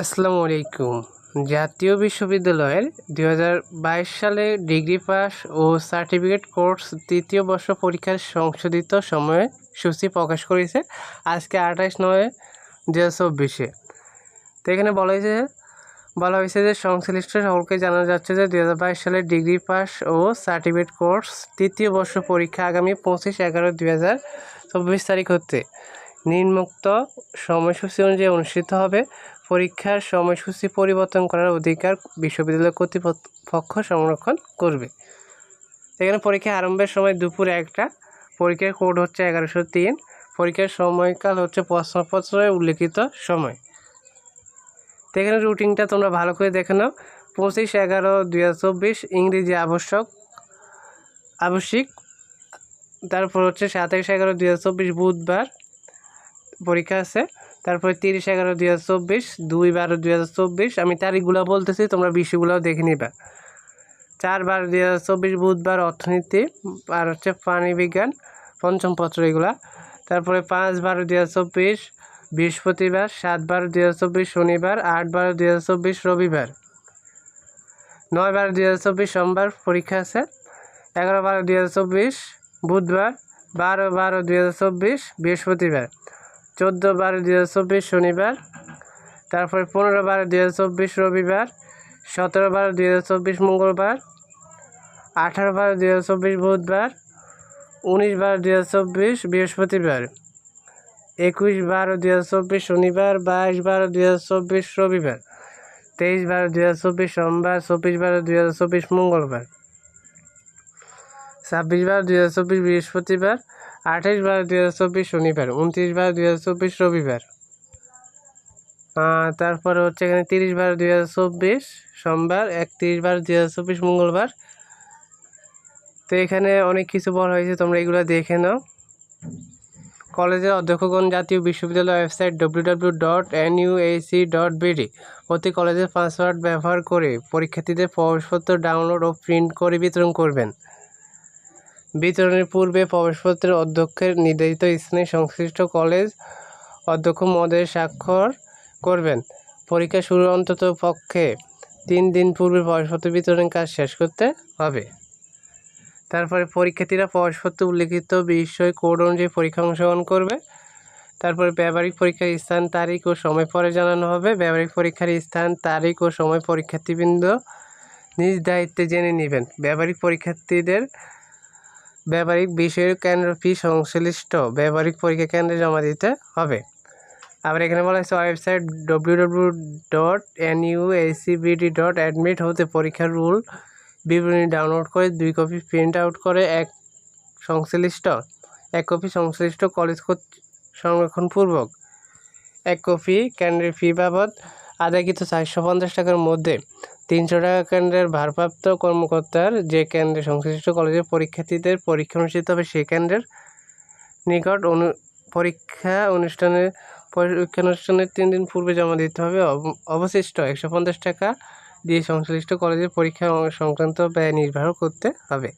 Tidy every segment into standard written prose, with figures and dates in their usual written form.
আসসালামু আলাইকুম। জাতীয় বিশ্ববিদ্যালয়ের 2022 সালে ডিগ্রি পাস ও সার্টিফিকেট কোর্স তৃতীয় বর্ষ পরীক্ষার সংশোধিত সময়সূচি প্রকাশ করেছে আজকে 28/9/2024। তো এখানে বলা হয়েছে যে সংশ্লিষ্ট সকলকে জানানো যাচ্ছে যে 2022 সালে ডিগ্রি পাস ও সার্টিফিকেট কোর্স তৃতীয় বর্ষ পরীক্ষা আগামী 25/11/2024 তারিখ হতে নিম্নোক্ত সময়সূচি অনুযায়ী অনুষ্ঠিত হবে। পরীক্ষার সময়সূচি পরিবর্তন করার অধিকার বিশ্ববিদ্যালয় কর্তৃপক্ষ সংরক্ষণ করবে। এখানে পরীক্ষা আরম্ভের সময় দুপুর 1টা, পরীক্ষার কোড হচ্ছে 1103, পরীক্ষার সময়কাল হচ্ছে প্রশ্নপত্রে উল্লেখিত সময়। তো এখানে রুটিনটা তোমরা ভালো করে দেখে নাও। 25/11/2024 ইংরেজি আবশ্যিক, তারপর হচ্ছে 27/11/2024 বুধবার পরীক্ষা আছে, তারপরে 30/11/2024, 2/12/2024। আমি তারিখগুলো বলতেছি, তোমরা বিষয়গুলোও দেখে নিবা। 4/12/2024 বুধবার অর্থনীতি আর হচ্ছে প্রাণীবিজ্ঞান পঞ্চম পত্র এগুলা। তারপরে 5/12/2024 বৃহস্পতিবার, 7/12/2024 শনিবার, 8/12/2024 রবিবার, 9/12/2024 সোমবার পরীক্ষা আছে, 11/12/2024 বুধবার, 12/12/2024 বৃহস্পতিবার, 14/12/2024 শনিবার, তারপরে 15/12/2024 রবিবার, 17/12/2024 মঙ্গলবার, 18/12/2024 বুধবার, 19/12/2024 বৃহস্পতিবার, 21/12/2024 শনিবার, 22/12/2024 রবিবার, 23/12/2024 সোমবার, 24/12/2024 মঙ্গলবার, 26/12/2024 বৃহস্পতিবার, 28/12/2024 শনিবার, 29/12/2024 রবিবার, তারপরে হচ্ছে এখানে 30/12/2024 সোমবার, 31/12/2024 মঙ্গলবার। তো এখানে অনেক কিছু বলা হয়েছে, তোমরা এগুলো দেখে নাও। কলেজের অধ্যক্ষগণ জাতীয় বিশ্ববিদ্যালয় ওয়েবসাইট www.nuac.bd প্রতি কলেজের পাসওয়ার্ড ব্যবহার করে পরীক্ষার্থীদের প্রবেশপত্র ডাউনলোড ও প্রিন্ট করে বিতরণ করবেন। বিতরণের পূর্বে প্রবেশপত্রের অধ্যক্ষের নির্ধারিত স্থানে সংশ্লিষ্ট কলেজ অধ্যক্ষ মহোদয়ের স্বাক্ষর করবেন। পরীক্ষা শুরুর অন্তত পক্ষে 3 দিন পূর্বে প্রবেশপত্র বিতরণের কাজ শেষ করতে হবে। তারপরে পরীক্ষার্থীরা প্রবেশপত্রে উল্লেখিত বিষয় কোড অনুযায়ী পরীক্ষা অংশগ্রহণ করবে। তারপরে ব্যবহারিক পরীক্ষার স্থান, তারিখ ও সময় পরে জানানো হবে। ব্যবহারিক পরীক্ষার স্থান, তারিখ ও সময় পরীক্ষার্থীবৃন্দ নিজ দায়িত্বে জেনে নেবেন। ব্যবহারিক পরীক্ষার্থীদের ব্যবহারিক বিষয়ের কেন্দ্র ফি সংশ্লিষ্ট ব্যবহারিক পরীক্ষা কেন্দ্রে জমা দিতে হবে। আবার এখানে বলা হয়েছে ওয়েবসাইট www.nuacbd.admit হতে পরীক্ষার রুল বিবরণী ডাউনলোড করে 2 কপি প্রিন্ট আউট করে এক কপি সংশ্লিষ্ট কলেজ সংরক্ষণপূর্বক 1 কপি কেন্দ্রের ফি বাবদ আদায়কৃত 450 টাকার মধ্যে 300 টাকা কেন্দ্রের ভারপ্রাপ্ত কর্মকর্তার যে কেন্দ্রে সংশ্লিষ্ট কলেজের পরীক্ষার্থীদের পরীক্ষা অনুষ্ঠিত হবে সেই কেন্দ্রের নিকট পরীক্ষা অনুষ্ঠানের 3 দিন পূর্বে জমা দিতে হবে। অবশিষ্ট 150 টাকা দিয়ে সংশ্লিষ্ট কলেজের পরীক্ষা সংক্রান্ত ব্যয় নির্বাহ করতে হবে।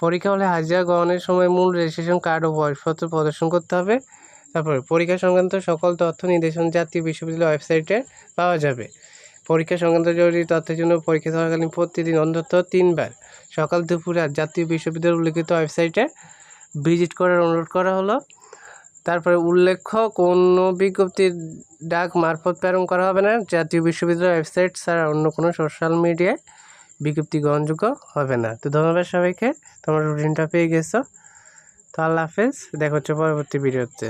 পরীক্ষা হলে হাজিরা গ্রহণের সময় মূল রেজিস্ট্রেশন কার্ড ও বয়সপত্র প্রদর্শন করতে হবে। তারপরে পরীক্ষা সংক্রান্ত সকল তথ্য নির্দেশন জাতীয় বিশ্ববিদ্যালয় ওয়েবসাইটে পাওয়া যাবে। পরীক্ষা সংক্রান্ত জরুরি তথ্যের জন্য পরীক্ষা চলাকালীন প্রতিদিন অন্তত 3 বার সকাল, দুপুর, রাত জাতীয় বিশ্ববিদ্যালয়ের উল্লেখিত ওয়েবসাইটে ভিজিট করার অনুরোধ করা হলো। তারপরে উল্লেখ্য কোনো বিজ্ঞপ্তির ডাক মারফত প্রেরণ করা হবে না। জাতীয় বিশ্ববিদ্যালয় ওয়েবসাইট ছাড়া অন্য কোনো সোশ্যাল মিডিয়ায় বিজ্ঞপ্তি গ্রহণযোগ্য হবে না। তো ধন্যবাদ সবাইকে, তোমরা রুটিনটা পেয়ে গেছো। তো আল্লাহ হাফেজ, দেখা হচ্ছে পরবর্তী ভিডিওতে।